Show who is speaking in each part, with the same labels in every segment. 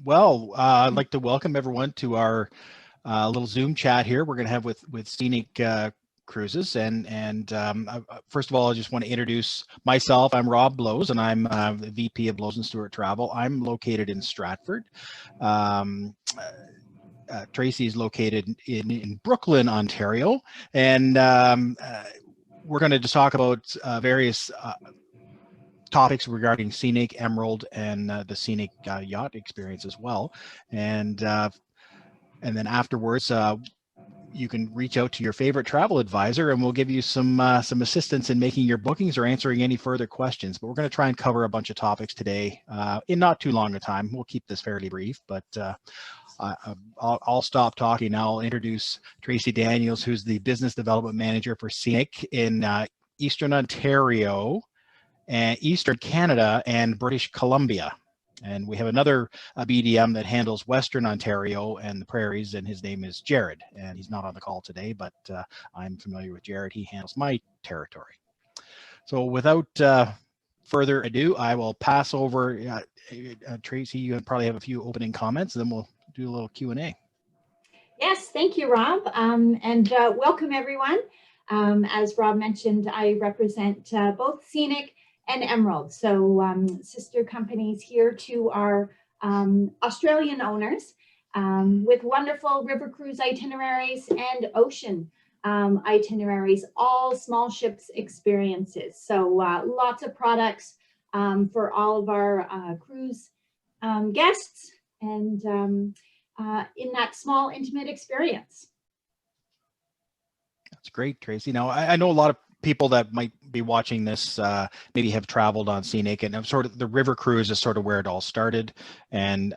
Speaker 1: Well, I'd like to welcome everyone to our little Zoom chat here. We're going to have with Scenic Cruises, and first of all, I just want to introduce myself. I'm Rob Blows, and I'm the VP of Blows and Stewart Travel. I'm located in Stratford. Tracy is located in Brooklyn, Ontario, and we're going to just talk about various topics regarding Scenic Emerald and the Scenic yacht experience as well, and then afterwards you can reach out to your favorite travel advisor, and we'll give you some assistance in making your bookings or answering any further questions. But we're going to try and cover a bunch of topics today in not too long a time. We'll keep this fairly brief, but I'll stop talking. I'll introduce Tracy Daniels, who's the Business Development Manager for Scenic in Eastern Ontario, and Eastern Canada and British Columbia. And we have another BDM that handles Western Ontario and the prairies, and his name is Jared. And he's not on the call today, but I'm familiar with Jared. He handles my territory. So without further ado, I will pass over. Tracy, you probably have a few opening comments, and then we'll do a little Q&A.
Speaker 2: Yes, thank you, Rob, and welcome everyone. As Rob mentioned, I represent both Scenic and Emerald, so sister companies here to our Australian owners with wonderful river cruise itineraries and ocean itineraries, all small ships experiences. So lots of products for all of our cruise guests and in that small intimate experience.
Speaker 1: That's great, Tracy. Now, I know a lot of people that might be watching this maybe have traveled on Scenic, and sort of the river cruise is sort of where it all started, and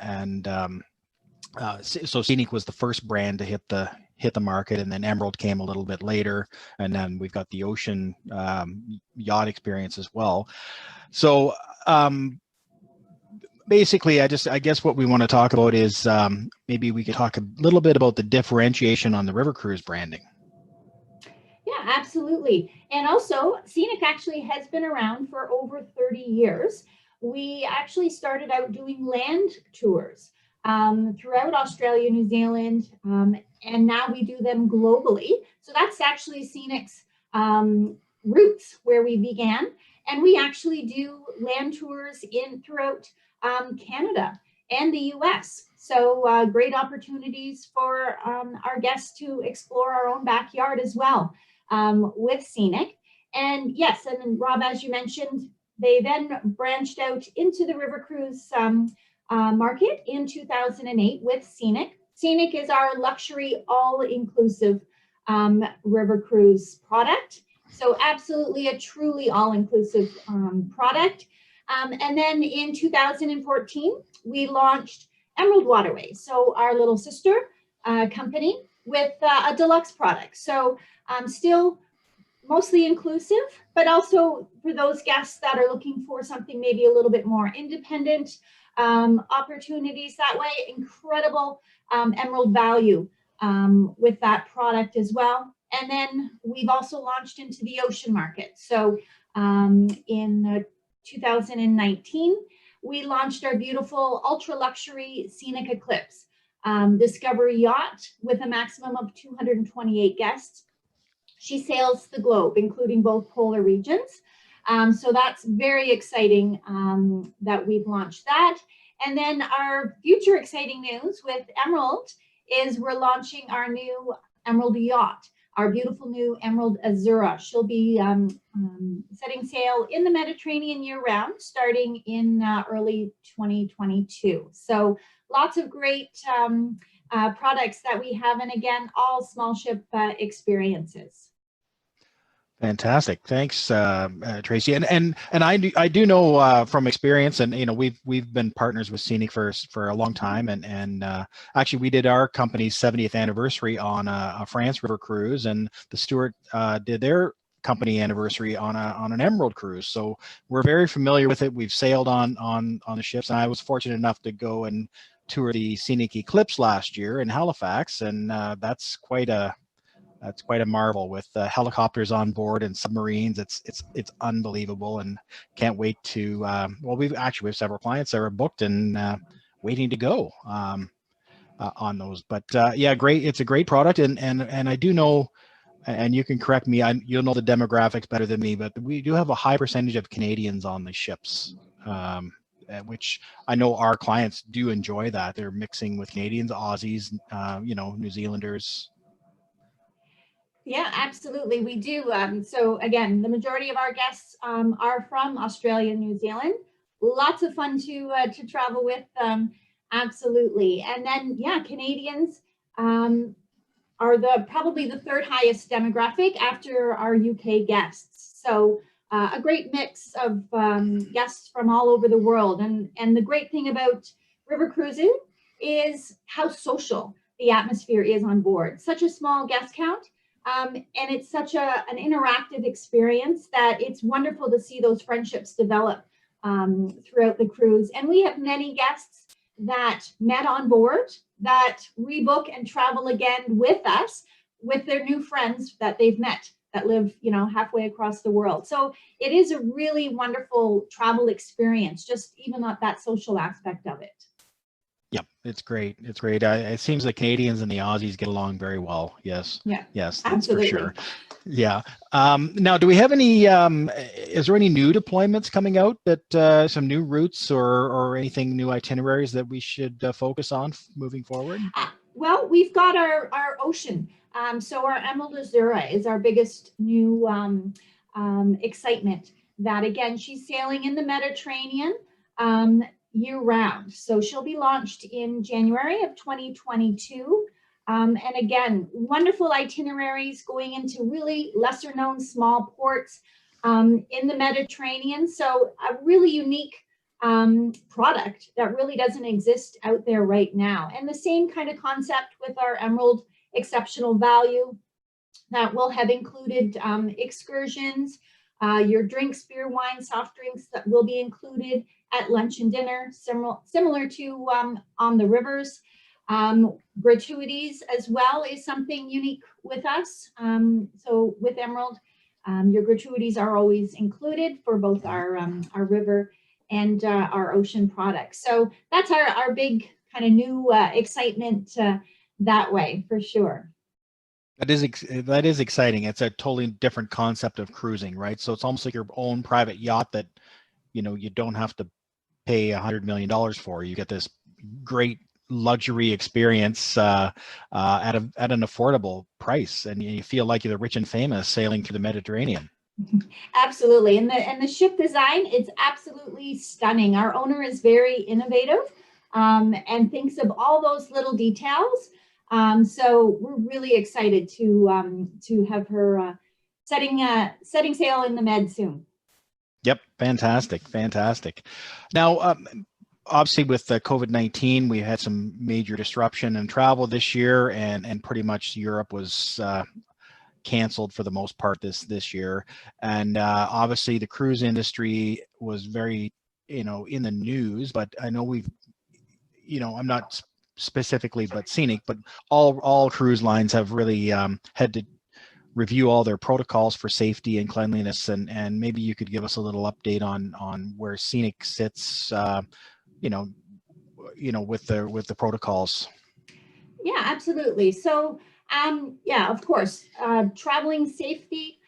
Speaker 1: so Scenic was the first brand to hit the market, and then Emerald came a little bit later, and then we've got the ocean yacht experience as well. So basically, I guess what we want to talk about is maybe we could talk a little bit about the differentiation on the river cruise branding.
Speaker 2: Yeah, absolutely. And also, Scenic actually has been around for over 30 years. We actually started out doing land tours throughout Australia, New Zealand, and now we do them globally. So that's actually Scenic's roots where we began. And we actually do land tours throughout Canada and the US. So great opportunities for our guests to explore our own backyard as well. With Scenic. And yes, and then Rob, as you mentioned, they then branched out into the river cruise market in 2008 with Scenic. Scenic is our luxury all-inclusive river cruise product. So absolutely a truly all-inclusive product. And then in 2014, we launched Emerald Waterways. So our little sister company with a deluxe product. So still mostly inclusive, but also for those guests that are looking for something maybe a little bit more independent opportunities that way. Incredible Emerald value with that product as well. And then we've also launched into the ocean market. So in 2019, we launched our beautiful ultra luxury Scenic Eclipse Discovery yacht with a maximum of 228 guests. She sails the globe, including both polar regions. So that's very exciting that we've launched that. And then our future exciting news with Emerald is we're launching our new Emerald yacht, our beautiful new Emerald Azura. She'll be setting sail in the Mediterranean year-round, starting in early 2022. So lots of great products that we have, and again, all small ship experiences.
Speaker 1: Fantastic, thanks, Tracy. And I do know from experience, and we've been partners with Scenic for a long time, and actually we did our company's 70th anniversary on a France river cruise, and the Stewart did their company anniversary on an Emerald cruise. So we're very familiar with it. We've sailed on the ships, and I was fortunate enough to go and tour the Scenic Eclipse last year in Halifax, and that's quite a marvel with helicopters on board and submarines. It's unbelievable, and can't wait to. Well, we have several clients that are booked, and waiting to go on those. But yeah, great. It's a great product, and I do know, and you can correct me, you'll know the demographics better than me, but we do have a high percentage of Canadians on the ships, which I know our clients do enjoy that. They're mixing with Canadians, Aussies, New Zealanders.
Speaker 2: Yeah, absolutely. We do. So again, the majority of our guests are from Australia and New Zealand. Lots of fun to travel with. Absolutely. And then, yeah, Canadians are probably the third highest demographic after our UK guests. So a great mix of guests from all over the world. And the great thing about river cruising is how social the atmosphere is on board. Such a small guest count. And it's such an interactive experience that it's wonderful to see those friendships develop throughout the cruise. And we have many guests that met on board that rebook and travel again with us with their new friends that they've met that live, halfway across the world. So it is a really wonderful travel experience, just even that social aspect of it.
Speaker 1: Yep, it's great. It's great. It seems the Canadians and the Aussies get along very well. Yes.
Speaker 2: Yeah.
Speaker 1: Yes, that's
Speaker 2: absolutely.
Speaker 1: for sure. Yeah. Now, do we have any? Is there any new deployments coming out that some new routes or anything new itineraries that we should focus on moving forward?
Speaker 2: Well, we've got our ocean. So our Emerald Azura is our biggest new excitement. That again, she's sailing in the Mediterranean year round. So she'll be launched in January of 2022. And again, wonderful itineraries going into really lesser known small ports in the Mediterranean. So a really unique product that really doesn't exist out there right now. And the same kind of concept with our Emerald Exceptional Value that will have included excursions, your drinks, beer, wine, soft drinks that will be included at lunch and dinner, similar to on the rivers. Gratuities as well is something unique with us. So with Emerald, your gratuities are always included for both our river and our ocean products. So that's our big kind of new excitement that way for sure.
Speaker 1: That is exciting. It's a totally different concept of cruising, right? So it's almost like your own private yacht that, you don't have to pay $100 million for. You get this great luxury experience at an affordable price, and you feel like you're the rich and famous sailing through the Mediterranean.
Speaker 2: Absolutely. And the ship design, it's absolutely stunning. Our owner is very innovative and thinks of all those little details. So we're really excited to have her setting sail in the Med soon.
Speaker 1: Yep, fantastic. Now, obviously with COVID-19, we had some major disruption in travel this year, and pretty much Europe was canceled for the most part this year. And obviously the cruise industry was very, in the news, but I know I'm not specifically, but Scenic, but all cruise lines have really had to review all their protocols for safety and cleanliness, and maybe you could give us a little update on where Scenic sits, with the protocols.
Speaker 2: Yeah, absolutely. So, yeah, of course, traveling safely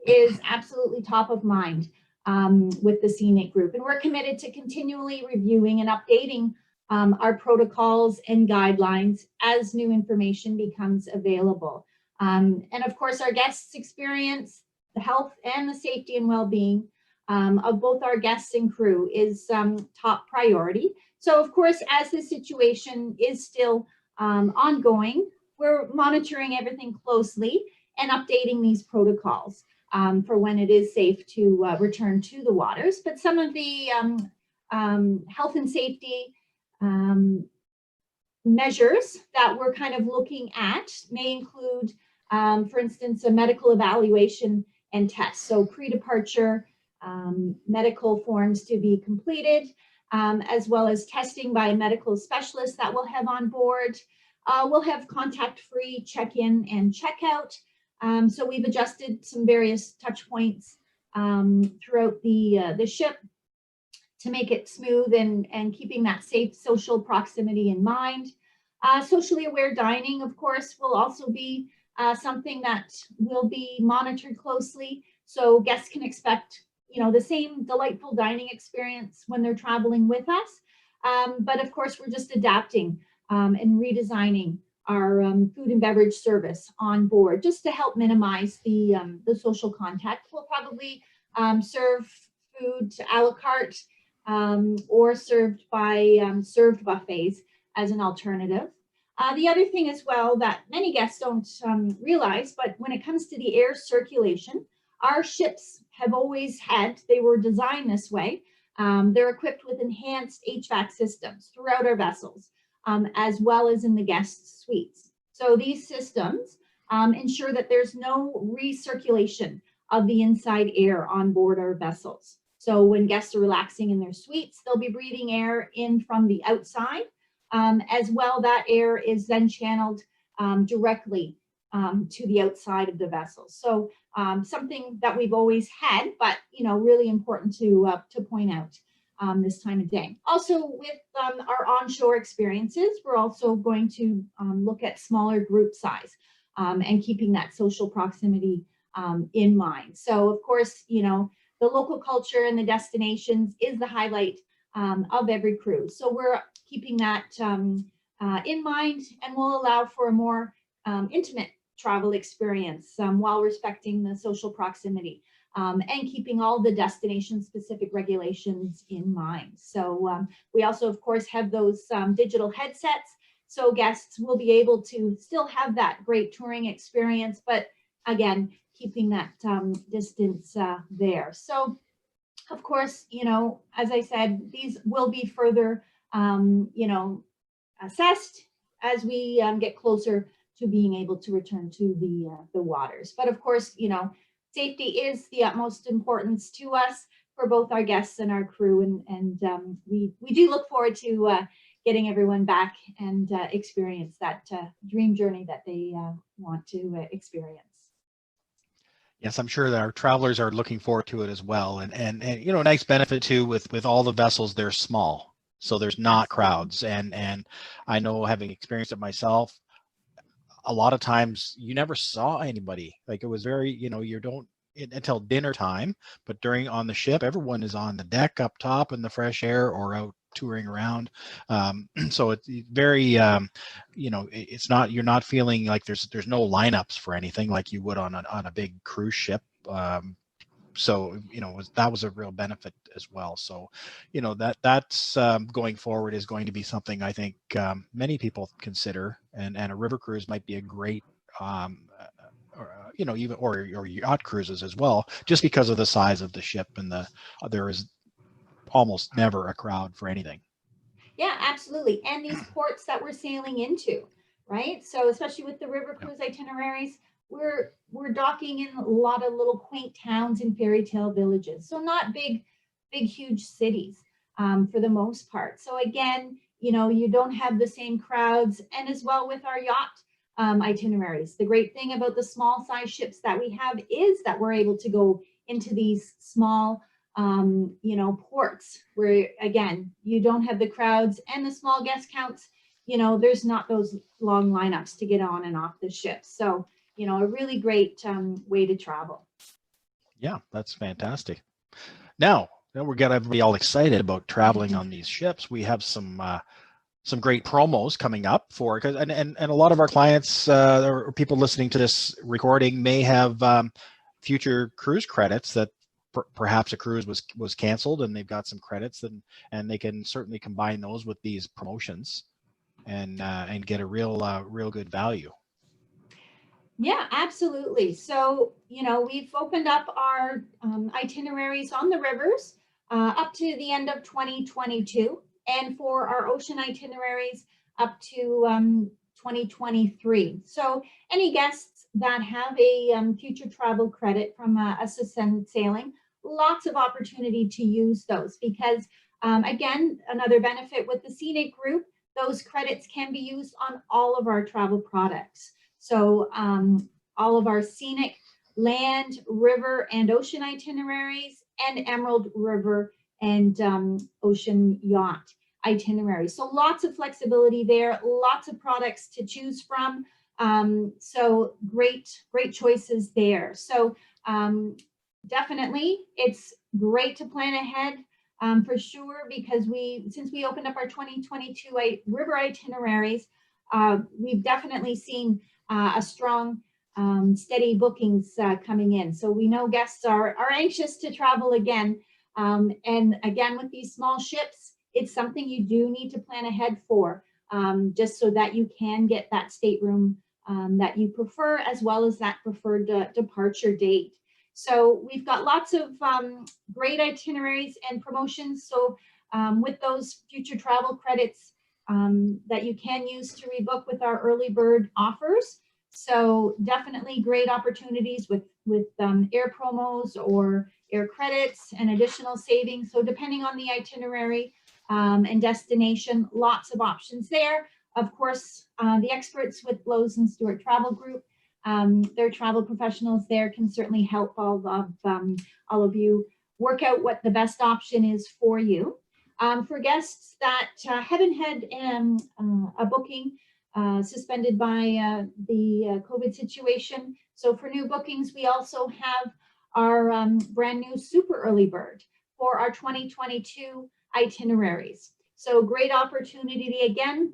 Speaker 2: is absolutely top of mind with the Scenic Group, and we're committed to continually reviewing and updating our protocols and guidelines as new information becomes available. And of course, our guests experience the health and the safety and well-being of both our guests and crew is top priority. So of course, as the situation is still ongoing, we're monitoring everything closely and updating these protocols for when it is safe to return to the waters. But some of the health and safety measures that we're kind of looking at may include, for instance, a medical evaluation and test. So pre-departure medical forms to be completed, as well as testing by a medical specialist that we'll have on board. We'll have contact-free check-in and check-out. So we've adjusted some various touch points throughout the ship. to make it smooth and keeping that safe social proximity in mind. Socially aware dining, of course, will also be something that will be monitored closely, so guests can expect, the same delightful dining experience when they're traveling with us. But of course, we're just adapting and redesigning our food and beverage service on board just to help minimize the social contact. We'll probably serve food a la carte or served by served buffets as an alternative. The other thing as well that many guests don't realize, but when it comes to the air circulation, our ships have always had, they were designed this way. They're equipped with enhanced HVAC systems throughout our vessels, as well as in the guest suites. So these systems ensure that there's no recirculation of the inside air on board our vessels. So when guests are relaxing in their suites, they'll be breathing air in from the outside. As well, that air is then channeled directly to the outside of the vessel. So something that we've always had, but really important to point out this time of day. Also, with our onshore experiences, we're also going to look at smaller group size and keeping that social proximity in mind. So, of course, the local culture and the destinations is the highlight of every cruise. So we're keeping that in mind, and will allow for a more intimate travel experience while respecting the social proximity and keeping all the destination specific regulations in mind. So we also, of course, have those digital headsets, so guests will be able to still have that great touring experience, but again, keeping that distance there. So of course, as I said, these will be further, assessed as we get closer to being able to return to the waters. But of course, safety is the utmost importance to us for both our guests and our crew, and we do look forward to getting everyone back and experience that dream journey that they want to experience.
Speaker 1: Yes, I'm sure that our travelers are looking forward to it as well. And a nice benefit too with all the vessels, they're small, so there's not crowds. And I know, having experienced it myself, a lot of times you never saw anybody. Like, it was very, you don't until dinner time, but on the ship, everyone is on the deck up top in the fresh air or out touring around. So it's very, it's not, you're not feeling like there's no lineups for anything like you would on a big cruise ship. So that was a real benefit as well. So that's going forward is going to be something I think many people consider, and a river cruise might be a great or yacht cruises as well, just because of the size of the ship, and there is almost never a crowd for anything.
Speaker 2: Yeah, absolutely. And these ports that we're sailing into, right? So especially with the river cruise itineraries, we're docking in a lot of little quaint towns and fairy tale villages. So not big, huge cities for the most part. So again, you don't have the same crowds. And as well with our yacht itineraries, the great thing about the small size ships that we have is that we're able to go into these small ports where, again, you don't have the crowds and the small guest counts. There's not those long lineups to get on and off the ship. So, a really great way to travel.
Speaker 1: Yeah, that's fantastic. Now we're getting everybody all excited about traveling on these ships. We have some great promos coming up for, and a lot of our clients or people listening to this recording may have future cruise credits that perhaps a cruise was canceled and they've got some credits, and they can certainly combine those with these promotions and get a real good value.
Speaker 2: Yeah, absolutely. So, we've opened up our itineraries on the rivers up to the end of 2022, and for our ocean itineraries up to 2023. So any guests that have a future travel credit from a Ascend Sailing, lots of opportunity to use those, because again, another benefit with the Scenic group, those credits can be used on all of our travel products. So all of our Scenic land, river, and ocean itineraries, and Emerald River and ocean yacht itinerary. So lots of flexibility there, lots of products to choose from. So great choices there. So definitely it's great to plan ahead for sure, because since we opened up our 2022 river itineraries, we've definitely seen a strong steady bookings coming in. So we know guests are anxious to travel again. And again, with these small ships, it's something you do need to plan ahead for, just so that you can get that stateroom that you prefer, as well as that preferred departure date. So we've got lots of great itineraries and promotions. So with those future travel credits that you can use to rebook with our early bird offers. So definitely great opportunities with air promos or air credits and additional savings. So depending on the itinerary and destination, lots of options there. Of course, the experts with Blows and Stewart Travel Group, their travel professionals there can certainly help all of you work out what the best option is for you. For guests that haven't had a booking suspended by the COVID situation, so for new bookings, we also have our brand new super early bird for our 2022 itineraries. So great opportunity again,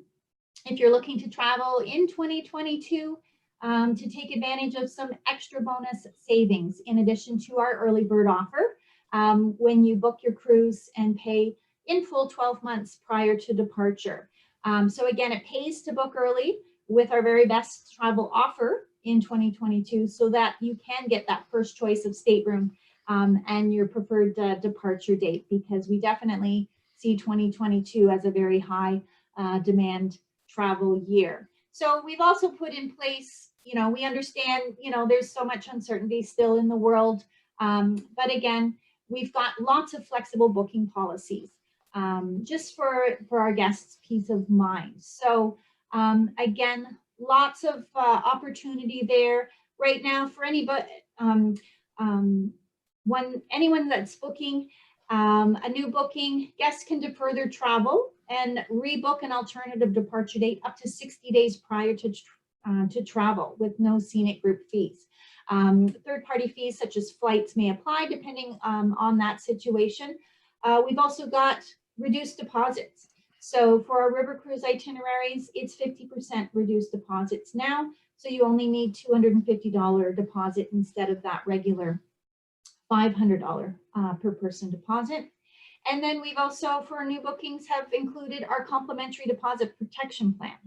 Speaker 2: if you're looking to travel in 2022, to take advantage of some extra bonus savings in addition to our early bird offer when you book your cruise and pay in full 12 months prior to departure. So again, it pays to book early with our very best travel offer in 2022, so that you can get that first choice of stateroom and your preferred departure date, because we definitely see 2022 as a very high demand travel year. So we've also put in place, we understand, there's so much uncertainty still in the world. But again, we've got lots of flexible booking policies just for our guests' peace of mind. So again, lots of opportunity there right now for anybody. Anyone that's booking a new booking, guests can defer their travel and rebook an alternative departure date up to 60 days prior to travel with no Scenic Group fees. Third-party fees such as flights may apply depending on that situation. We've also got reduced deposits. So for our river cruise itineraries, it's 50% reduced deposits now. So you only need $250 deposit instead of that regular $500 per person deposit. And then we've also, for new bookings, have included our complimentary deposit protection plan.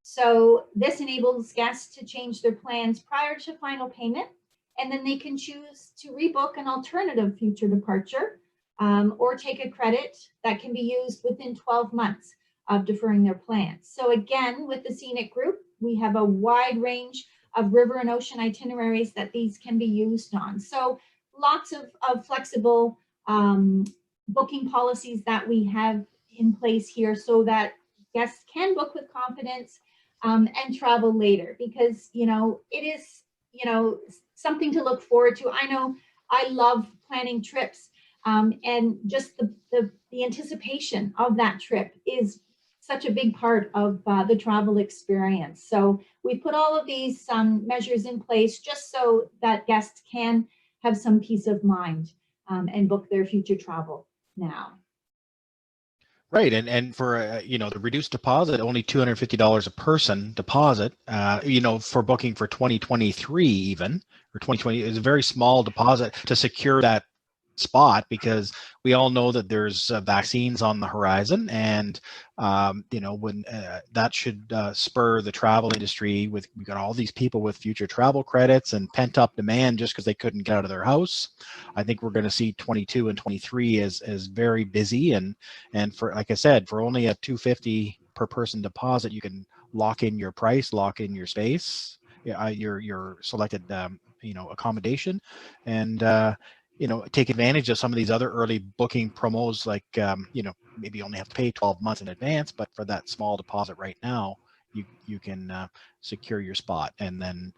Speaker 2: So this enables guests to change their plans prior to final payment, and then they can choose to rebook an alternative future departure or take a credit that can be used within 12 months of deferring their plans. So again, with the Scenic Group, we have a wide range of river and ocean itineraries that these can be used on. So lots of flexible booking policies that we have in place here, so that guests can book with confidence and travel later, because it is something to look forward to. I know I love planning trips, and just the anticipation of that trip is such a big part of the travel experience. So we put all of these measures in place just so that guests can have some peace of mind and book their future travel now.
Speaker 1: Right, and for the reduced deposit, only $250 a person deposit. For booking for 2023 even, or 2020, is a very small deposit to secure that spot, because we all know that there's vaccines on the horizon, and when that should spur the travel industry. We've got all these people with future travel credits and pent up demand just because they couldn't get out of their house. I think we're going to see 22 and 23 as very busy, and for, like I said, for only a $250 per person deposit, you can lock in your price, lock in your space, your selected accommodation, and take advantage of some of these other early booking promos, like maybe you only have to pay 12 months in advance, but for that small deposit right now, you can secure your spot. And then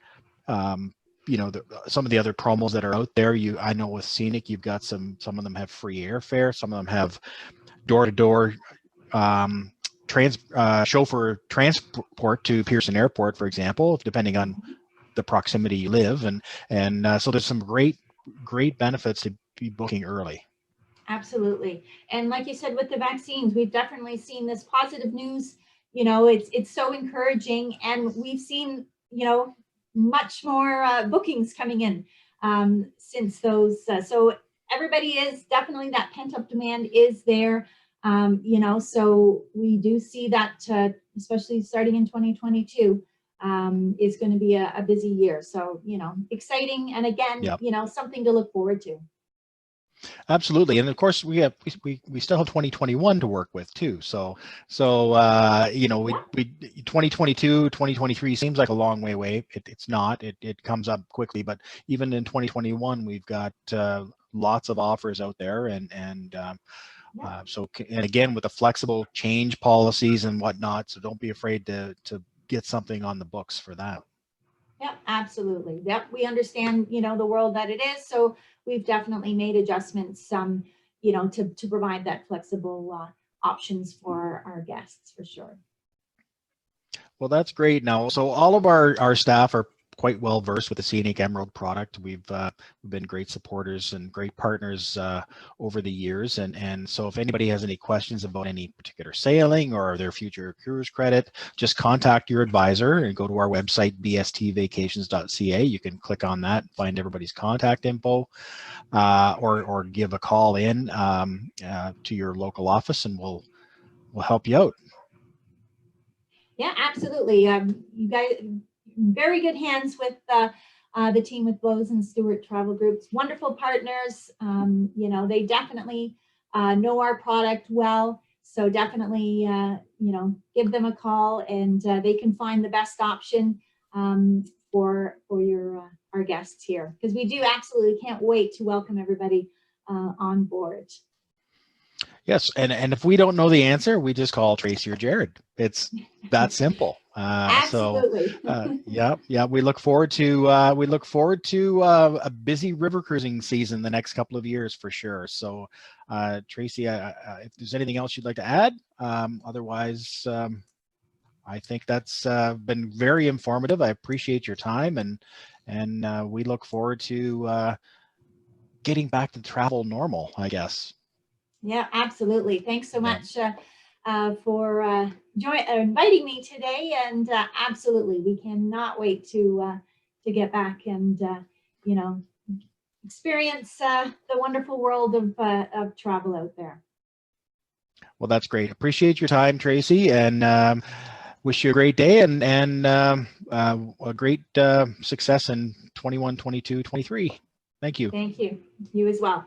Speaker 1: some of the other promos that are out there. I know with Scenic, you've got some of them have free airfare, some of them have door-to-door chauffeur transport to Pearson Airport, for example, depending on the proximity you live, and so there's some great benefits to be booking early.
Speaker 2: Absolutely. And like you said, with the vaccines, we've definitely seen this positive news. It's so encouraging, and we've seen, much more bookings coming in since those. So everybody is definitely, that pent-up demand is there. So we do see that, especially starting in 2022, is going to be a busy year. So, exciting. And again,
Speaker 1: Yep.
Speaker 2: Something to look forward to.
Speaker 1: Absolutely, and of course we still have 2021 to work with too. So 2022, 2023 seems like a long way away. It's not. It comes up quickly, but even in 2021, we've got lots of offers out there, and again, with the flexible change policies and whatnot. So don't be afraid to get something on the books for that.
Speaker 2: Yep, absolutely. Yep, we understand, the world that it is. So we've definitely made adjustments, to provide that flexible options for our guests, for sure.
Speaker 1: Well, that's great. Now, so all of our staff are quite well versed with the Scenic Emerald product. We've been great supporters and great partners over the years, and so if anybody has any questions about any particular sailing or their future cruise credit, just contact your advisor and go to our website, bstvacations.ca. You can click on that, find everybody's contact info, or give a call in to your local office, and we'll help you out. Yeah,
Speaker 2: absolutely. You guys, very good hands with the team with Blows and Stewart Travel Groups. Wonderful partners. They definitely know our product well. So definitely, give them a call, and they can find the best option for our guests here, because we do absolutely can't wait to welcome everybody on board.
Speaker 1: Yes, and if we don't know the answer, we just call Tracy or Jared. It's that simple.
Speaker 2: Absolutely.
Speaker 1: Yeah. We look forward to a busy river cruising season the next couple of years for sure. So, Tracy, if there's anything else you'd like to add, otherwise, I think that's been very informative. I appreciate your time, and we look forward to getting back to travel normal, I guess.
Speaker 2: Yeah, absolutely. Thanks so much for inviting me today. And absolutely, we cannot wait to get back and experience the wonderful world of travel out there.
Speaker 1: Well, that's great. Appreciate your time, Tracy, and wish you a great day and a great success in 21, 22, 23. Thank you.
Speaker 2: Thank you. You as well.